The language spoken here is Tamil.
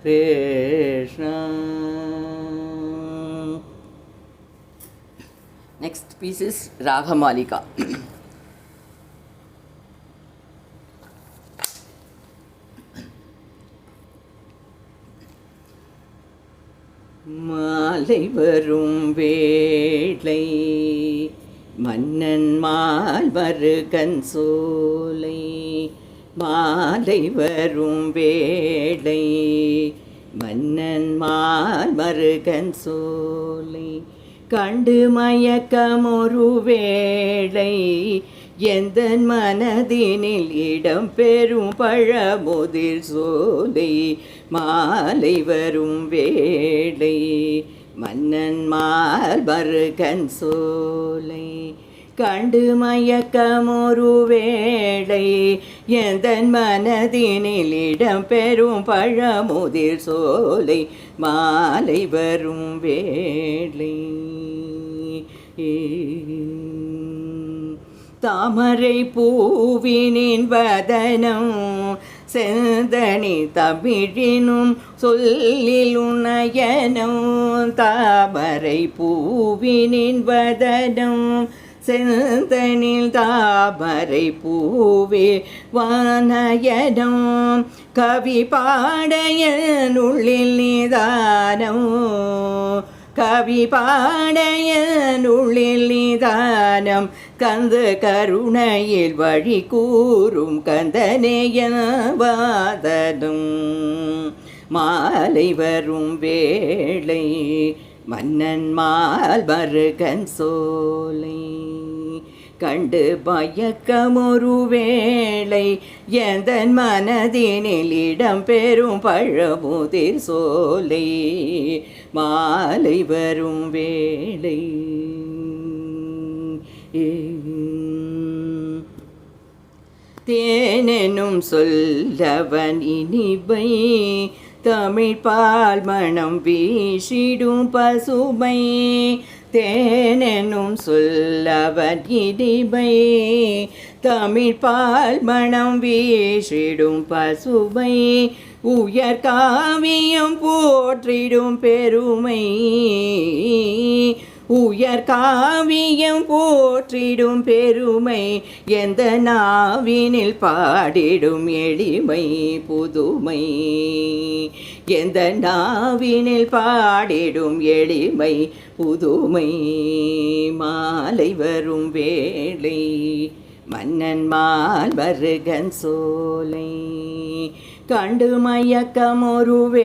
Krishna. Next piece is Ragamalika. மாலை வரும் வேளை மன்னன் மால்வருகன் சோலை. மாலை வரும் வேளை மன்னன் மால்வருகன் சோலை. கண்டு மயக்கமொரு வேளை எந்தன் மனதினில் இடம் பெறும் பழமுதிர் சோலை. மாலை வரும் வேளை மன்னன் மால்வருகன் சோலை. கண்டு மயக்கமொரு வேளை எந்தன் மனதினில் இடம் பெறும் பழமுதிர் சோலை. மாலை வரும் வேளை தாமரை பூவினின் வதனம் செந்தனி தமிழினும் சொல்லில் உணயனம். தாமரை பூவினின் வதனம் செந்தனில் தாமரை பூவே வானயனம். கவி பாடையனுள்ளில் நிதானம். கவி பாடையனுள்ளில் நிதானம். கந்த கருணையில் வழி கூறும் கந்தனேயவாதனும். மாலை வரும் வேளை மன்னன் மால்வருகன் சோலை. கண்டு மயக்கமொரு வேளை எந்தன் மனதினில் இடம் பெறும் பழமுதிர் சோலை. மாலை வரும் வேளை தேனெனும் சொல்லவன் இனிமை தமிழ் பால் மணம் வீசிடும் பசுமை. தேனெனும் சொல்லவன் இனிமை தமிழ் பால் மணம் வீசிடும் பசுமை. உயர் காவியம் போற்றிடும் பெருமை. உயர் காவியம் போற்றிடும் பெருமை. எந்த நாவினில் பாடிடும் எளிமை புதுமை. எந்த நாவினில் பாடிடும் எளிமை புதுமை. மாலை வரும் வேளை மன்னன் மால்வருகன் சோலை. கண்டு மயக்கமொரு